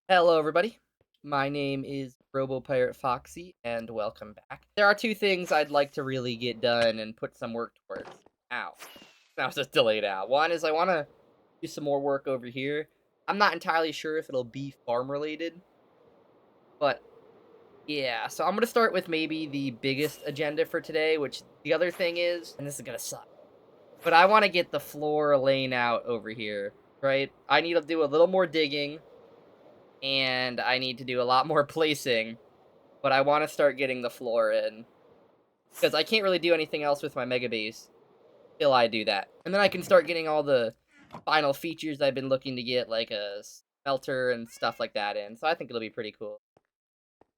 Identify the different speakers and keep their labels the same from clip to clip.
Speaker 1: Hello, everybody. My name is RoboPirate Foxy, and welcome back. There are two things I'd like to really get done and put some work towards. Ow. That was just delayed out. One is I want to do some more work over here. I'm not entirely sure if it'll be farm related, but yeah. So I'm going to start with maybe the biggest agenda for today, which the other thing is, and this is going to suck, but I want to get the floor laying out over here, right? I need to do a little more digging, and I need to do a lot more placing. But I want to start getting the floor in because I can't really do anything else with my Megabase till I do that. And then I can start getting all the final features I've been looking to get, like a smelter and stuff like that in. So I think it'll be pretty cool.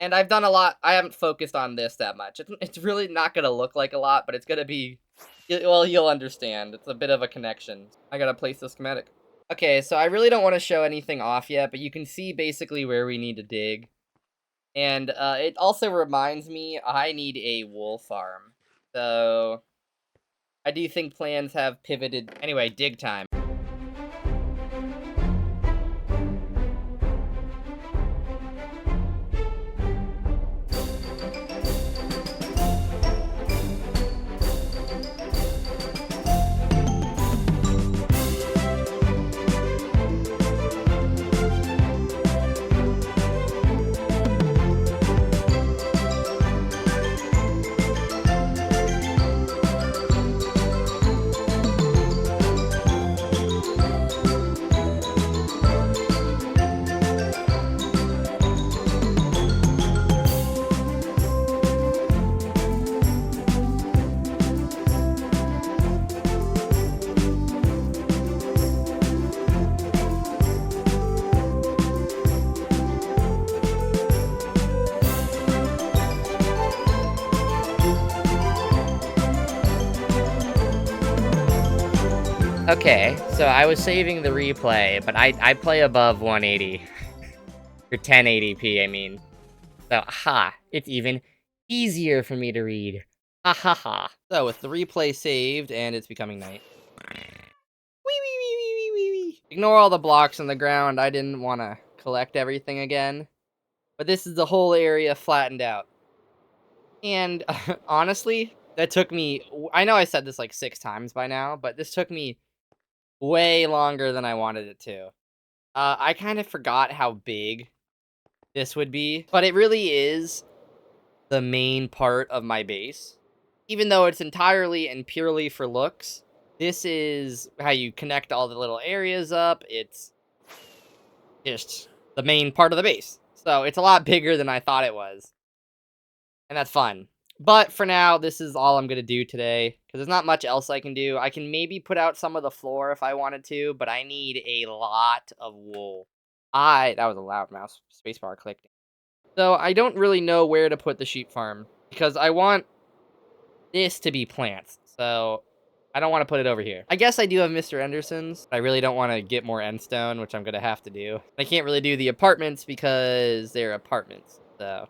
Speaker 1: And I've done a lot. I haven't focused on this that much. It's really not going to look like a lot, but it's going to be, well, you'll understand. It's a bit of a connection. I got to place the schematic. Okay, so I really don't want to show anything off yet, but you can see basically where we need to dig. And it also reminds me I need a wool farm. So I do think plans have pivoted. Anyway, dig time. Okay, so I was saving the replay, but I play above 180. Or 1080p, I mean. So, it's even easier for me to read. Ha ha ha. So, with the replay saved, and it's becoming night. Wee wee wee wee wee wee wee. Ignore all the blocks on the ground, I didn't want to collect everything again. But this is the whole area flattened out. And honestly, that took me, I know I said this like 6 times by now, but this took me way longer than I wanted it to. I kind of forgot how big this would be, but it really is the main part of my base. Even though it's entirely and purely for looks, this is how you connect all the little areas up. It's just the main part of the base. So it's a lot bigger than I thought it was. And that's fun. But for now, this is all I'm going to do today, because there's not much else I can do. I can maybe put out some of the floor if I wanted to, but I need a lot of wool. That was a loud mouse spacebar clicked. So I don't really know where to put the sheep farm, because I want this to be plants. So I don't want to put it over here. I guess I do have Mr. Anderson's. I really don't want to get more end stone, which I'm going to have to do. I can't really do the apartments because they're apartments. So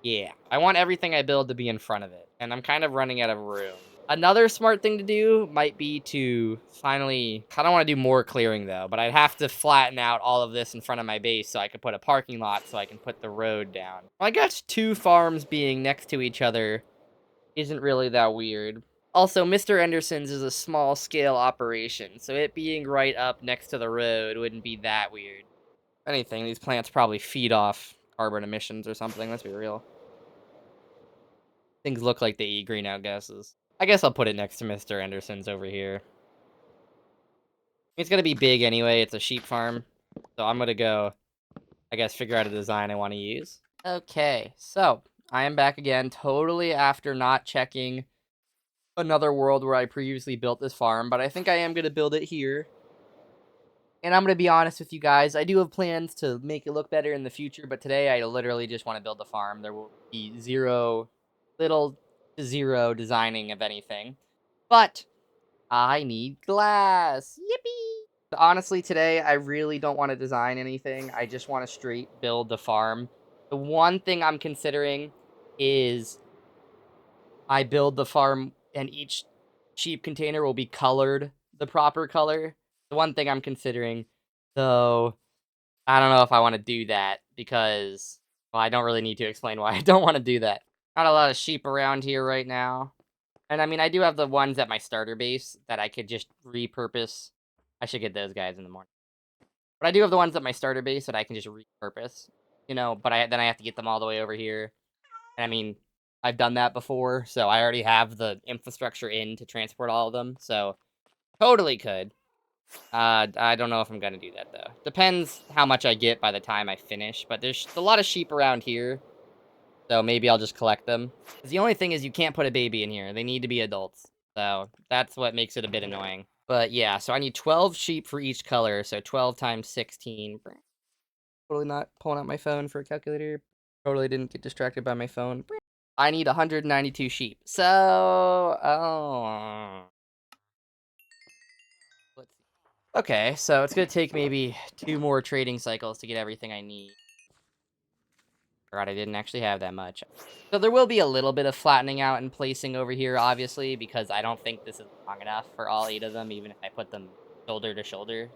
Speaker 1: yeah, I want everything I build to be in front of it, and I'm kind of running out of room. Another smart thing to do might be to finally, I don't want to do more clearing though, but I'd have to flatten out all of this in front of my base so I could put a parking lot so I can put the road down. I guess 2 farms being next to each other isn't really that weird. Also, Mr. Anderson's is a small scale operation, so it being right up next to the road wouldn't be that weird. If anything, these plants probably feed off carbon emissions or something, let's be real. Things look like they eat greenhouse gases. I guess I'll put it next to Mr. Anderson's over here. It's gonna be big anyway, it's a sheep farm. So I'm gonna go, I guess, figure out a design I want to use. Okay, so I am back again, totally after not checking another world where I previously built this farm, but I think I am gonna build it here. And I'm going to be honest with you guys, I do have plans to make it look better in the future, but today I literally just want to build the farm. There will be little to zero designing of anything. But I need glass. Yippee! Honestly, today I really don't want to design anything. I just want to straight build the farm. The one thing I'm considering is I build the farm and each sheep container will be colored the proper color. The one thing I'm considering, though, I don't know if I want to do that because, well, I don't really need to explain why I don't want to do that. Not a lot of sheep around here right now. And I mean, I do have the ones at my starter base that I could just repurpose. I should get those guys in the morning. But I do have the ones at my starter base that I can just repurpose. You know, but then I have to get them all the way over here. And I mean, I've done that before, so I already have the infrastructure in to transport all of them. So totally could. I don't know if I'm gonna do that though. Depends how much I get by the time I finish. But there's a lot of sheep around here, so maybe I'll just collect them. 'Cause the only thing is you can't put a baby in here. They need to be adults. So that's what makes it a bit annoying. But yeah, so I need 12 sheep for each color. So 12 times 16. Totally not pulling out my phone for a calculator. Totally didn't get distracted by my phone. I need 192 sheep. So, let's see. Okay, so it's gonna take maybe 2 more trading cycles to get everything I need. God, I didn't actually have that much. So there will be a little bit of flattening out and placing over here, obviously, because I don't think this is long enough for all 8 of them, even if I put them shoulder to shoulder.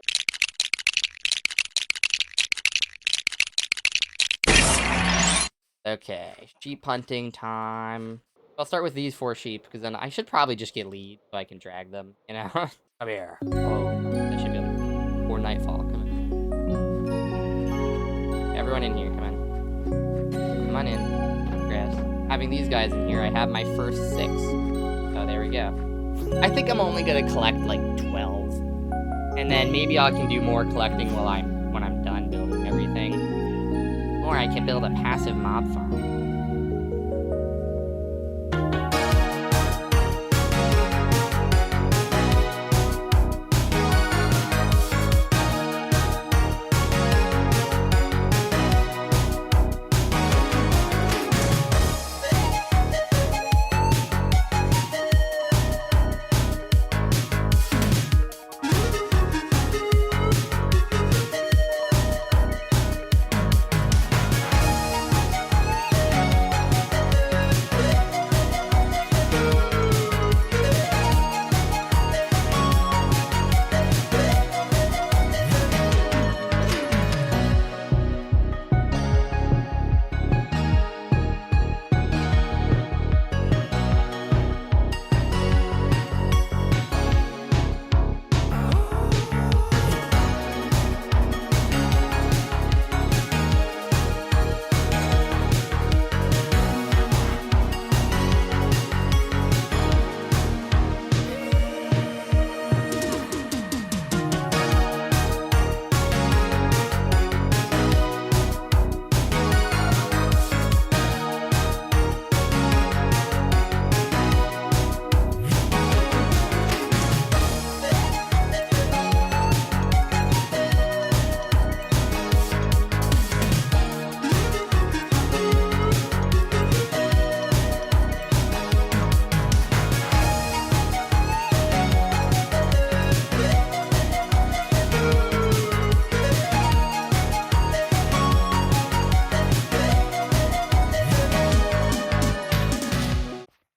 Speaker 1: Okay, sheep hunting time. I'll start with these 4 sheep, because then I should probably just get lead so I can drag them, you know? Come here. Oh, I should be able to. Before nightfall, come on. Everyone in here, come on. Come on in. Grass. Having these guys in here, I have my first 6. Oh, there we go. I think I'm only gonna collect, like, 12. And then maybe I can do more collecting when I'm done building everything. Or I can build a passive mob farm.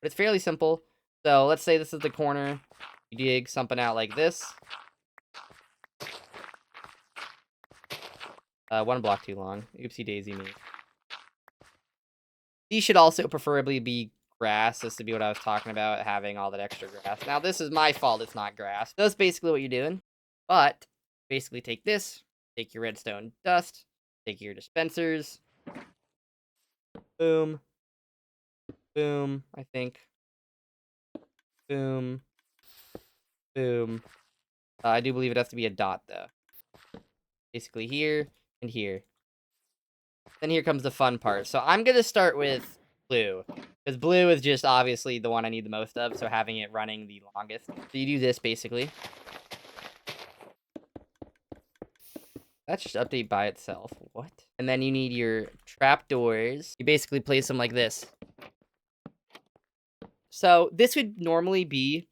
Speaker 1: But it's fairly simple. So let's say this is the corner. You dig something out like this. 1 block too long. Oopsie daisy me. These should also preferably be grass. This would be what I was talking about, having all that extra grass. Now, this is my fault it's not grass. That's basically what you're doing. But, basically take this, take your redstone dust, take your dispensers. Boom. Boom, I think. Boom. Boom. I do believe it has to be a dot, though. Basically here and here. Then here comes the fun part. So I'm going to start with blue. Because blue is just obviously the one I need the most of, so having it running the longest. So you do this, basically. That's just update by itself. What? And then you need your trapdoors. You basically place them like this. So this would normally be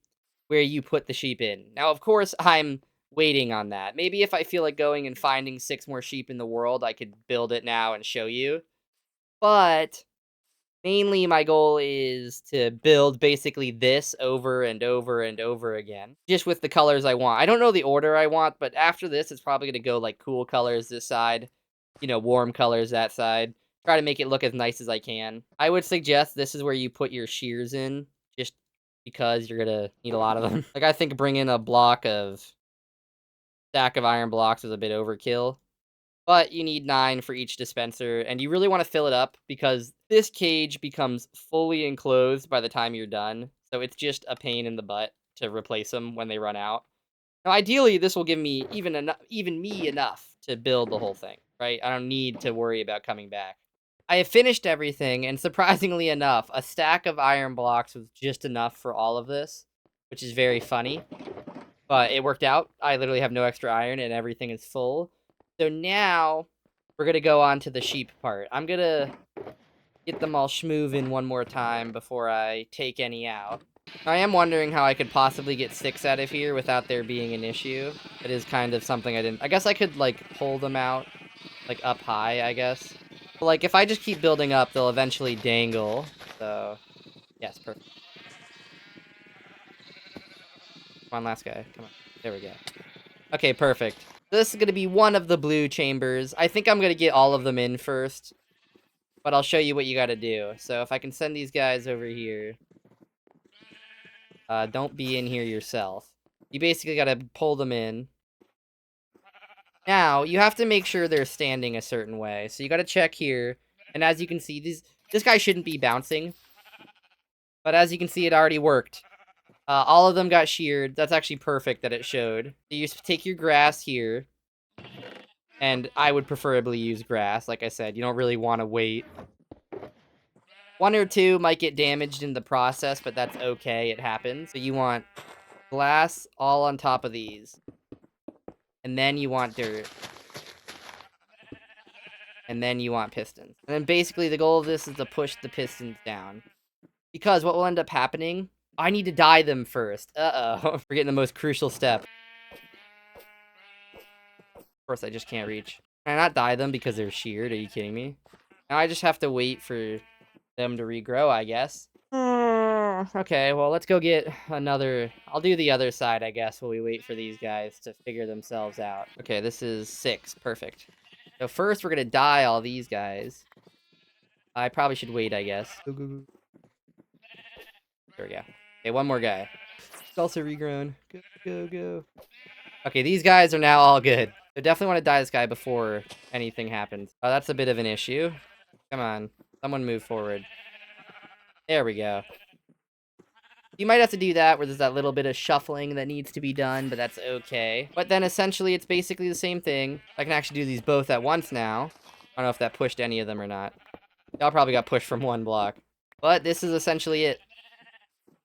Speaker 1: where you put the sheep in. Now, of course, I'm waiting on that. Maybe if I feel like going and finding 6 more sheep in the world, I could build it now and show you. But Mainly, my goal is to build basically this over and over and over again, just with the colors I want. I don't know the order I want, but after this, it's probably going to go like cool colors this side, warm colors that side. Try to make it look as nice as I can. I would suggest this is where you put your shears in, just because you're going to need a lot of them. Like, I think bringing a stack of iron blocks is a bit overkill. But you need 9 for each dispenser, and you really want to fill it up because this cage becomes fully enclosed by the time you're done. So it's just a pain in the butt to replace them when they run out. Now, ideally, this will give me even me enough to build the whole thing, right? I don't need to worry about coming back. I have finished everything, and surprisingly enough, a stack of iron blocks was just enough for all of this, which is very funny. But it worked out. I literally have no extra iron, and everything is full. So now, we're going to go on to the sheep part. I'm going to get them all schmoovin' one more time before I take any out. I am wondering how I could possibly get 6 out of here without there being an issue. It is kind of something I didn't... I guess I could, like, pull them out, like, up high, I guess. But, like, if I just keep building up, they'll eventually dangle. So, yes, perfect. Come on, last guy. Come on. There we go. Okay, perfect. This is going to be one of the blue chambers. I think I'm going to get all of them in first. But I'll show you what you got to do. So if I can send these guys over here. Don't be in here yourself. You basically got to pull them in. Now, you have to make sure they're standing a certain way. So you got to check here. And as you can see, this guy shouldn't be bouncing. But as you can see, it already worked. All of them got sheared. That's actually perfect that it showed. So you take your grass here. And I would preferably use grass. Like I said, you don't really want to wait. 1 or 2 might get damaged in the process, but that's okay. It happens. So you want glass all on top of these. And then you want dirt. And then you want pistons. And then basically the goal of this is to push the pistons down. Because what will end up happening, I need to dye them first. Uh-oh. Forgetting the most crucial step. Of course, I just can't reach. Can I not dye them because they're sheared? Are you kidding me? Now I just have to wait for them to regrow, I guess. Okay, well, let's go get another... I'll do the other side, I guess, while we wait for these guys to figure themselves out. Okay, this is 6. Perfect. So first, we're going to dye all these guys. I probably should wait, I guess. Go, go, go. There we go. Okay, one more guy. It's also regrown. Go, go, go. Okay, these guys are now all good. So definitely want to dye this guy before anything happens. Oh, that's a bit of an issue. Come on. Someone move forward. There we go. You might have to do that where there's that little bit of shuffling that needs to be done, but that's okay. But then essentially it's basically the same thing. I can actually do these both at once now. I don't know if that pushed any of them or not. Y'all probably got pushed from one block. But this is essentially it.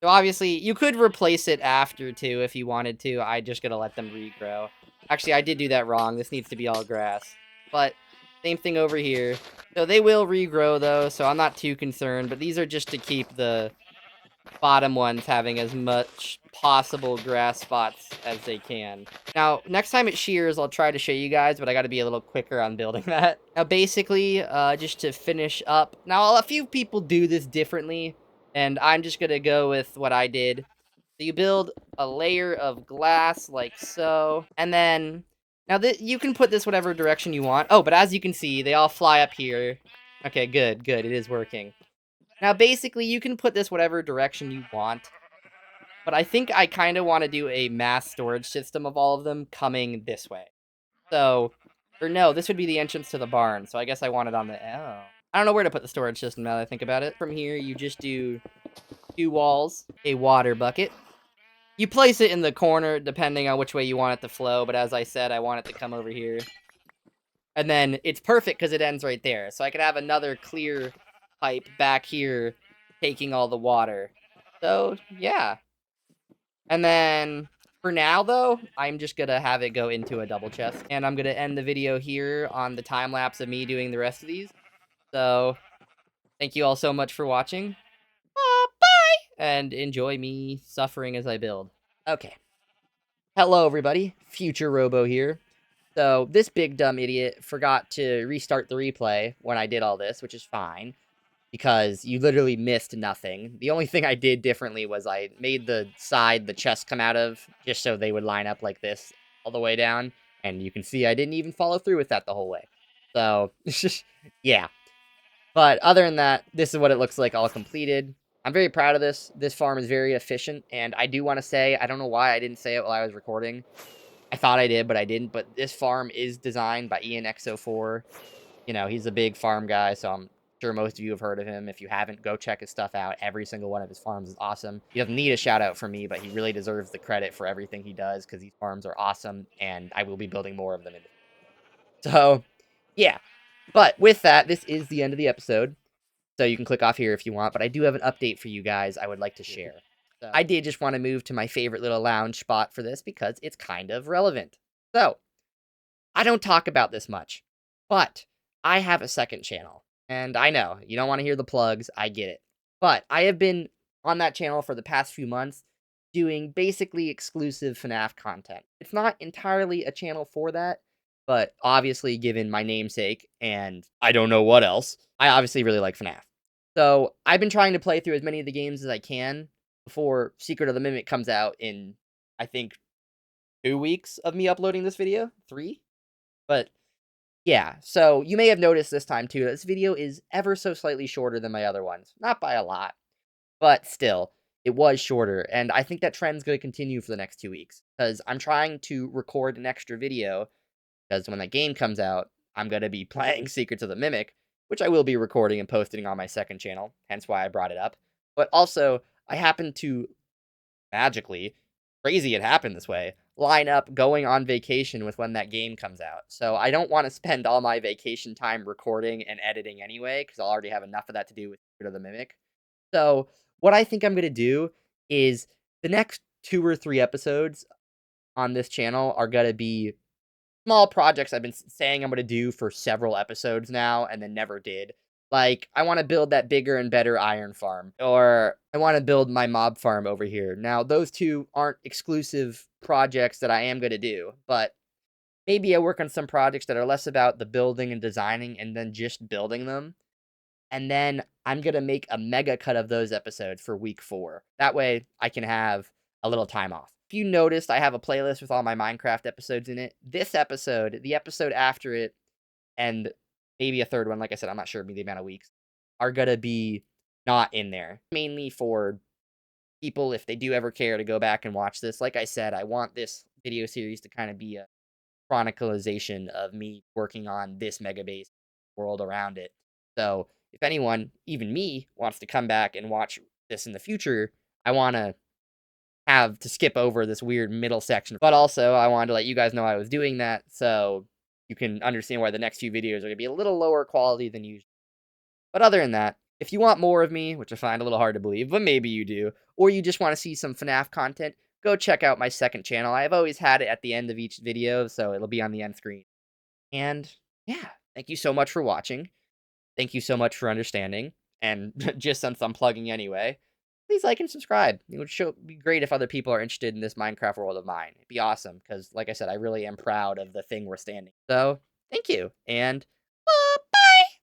Speaker 1: So obviously, you could replace it after too if you wanted to. I just gotta let them regrow. Actually, I did do that wrong. This needs to be all grass. But same thing over here. So they will regrow though, so I'm not too concerned. But these are just to keep the bottom ones having as much possible grass spots as they can. Now, next time it shears, I'll try to show you guys, but I gotta be a little quicker on building that. Now, basically, just to finish up. Now, a few people do this differently, and I'm just gonna go with what I did. So you build a layer of glass like so, and then... Now, you can put this whatever direction you want. Oh, but as you can see, they all fly up here. Okay, good, good. It is working. Now, basically, you can put this whatever direction you want. But I think I kind of want to do a mass storage system of all of them coming this way. So, or no, this would be the entrance to the barn. So I guess I want it on the... Oh. I don't know where to put the storage system now that I think about it. From here, you just do 2 walls, a water bucket. You place it in the corner depending on which way you want it to flow. But as I said, I want it to come over here. And then it's perfect because it ends right there. So I could have another clear pipe back here taking all the water. So, yeah. And then, for now, though, I'm just going to have it go into a double chest. And I'm going to end the video here on the time-lapse of me doing the rest of these. So, thank you all so much for watching. Bye! And enjoy me suffering as I build. Okay. Hello, everybody. Future Robo here. So, this big dumb idiot forgot to restart the replay when I did all this, which is fine. because you literally missed nothing. The only thing I did differently was I made the side the chests come out of, just so they would line up like this all the way down, and you can see I didn't even follow through with that the whole way. So, yeah. But other than that, this is what it looks like all completed. I'm very proud of this. This farm is very efficient, and I do want to say, I don't know why I didn't say it while I was recording. I thought I did, but I didn't. But this farm is designed by Ian X04. You know, he's a big farm guy, so I'm sure most of you have heard of him. If you haven't, go check his stuff out. Every single one of his farms is awesome. He doesn't need a shout out from me, but he really deserves the credit for everything he does because these farms are awesome, and I will be building more of them. So, yeah. But with that, this is the end of the episode. So you can click off here if you want, but I do have an update for you guys I would like to share. So I did just want to move to my favorite little lounge spot for this because it's kind of relevant. So, I don't talk about this much, but I have a second channel. And I know, you don't want to hear the plugs, I get it. But I have been on that channel for the past few months doing basically exclusive FNAF content. It's not entirely a channel for that, but obviously given my namesake and I don't know what else, I obviously really like FNAF. So I've been trying to play through as many of the games as I can before Secret of the Mimic comes out in, I think, 2 weeks of me uploading this video? 3? But yeah, so you may have noticed this time too, this video is ever so slightly shorter than my other ones. Not by a lot, but still, it was shorter, and I think that trend's going to continue for the next 2 weeks, because I'm trying to record an extra video, because when that game comes out, I'm going to be playing Secrets of the Mimic, which I will be recording and posting on my second channel, hence why I brought it up. But also, I happen to magically, crazy it happened this way, line up going on vacation with when that game comes out. So I don't want to spend all my vacation time recording and editing anyway, because I'll already have enough of that to do with Secret of the Mimic. So what I think I'm going to do is the next 2 or 3 episodes on this channel are going to be small projects I've been saying I'm going to do for several episodes now and then never did. Like, I want to build that bigger and better iron farm, or I want to build my mob farm over here. Now, those two aren't exclusive projects that I am going to do, but maybe I work on some projects that are less about the building and designing and then just building them. And then I'm going to make a mega cut of those episodes for week 4. That way I can have a little time off. If you noticed, I have a playlist with all my Minecraft episodes in it. This episode, the episode after it, and maybe a third one, like I said, I'm not sure the amount of weeks, are going to be not in there. Mainly for people, if they do ever care to go back and watch this. Like I said, I want this video series to kind of be a chronicalization of me working on this Megabase world around it. So if anyone, even me, wants to come back and watch this in the future, I want to have to skip over this weird middle section. But also, I wanted to let you guys know I was doing that, so you can understand why the next few videos are going to be a little lower quality than usual. But other than that, if you want more of me, which I find a little hard to believe, but maybe you do, or you just want to see some FNAF content, go check out my second channel. I've always had it at the end of each video, so it'll be on the end screen. And yeah, thank you so much for watching. Thank you so much for understanding. And just since I'm plugging anyway, please like and subscribe. It would be great if other people are interested in this Minecraft world of mine. It'd be awesome, because like I said, I really am proud of the thing we're standing. So, thank you, and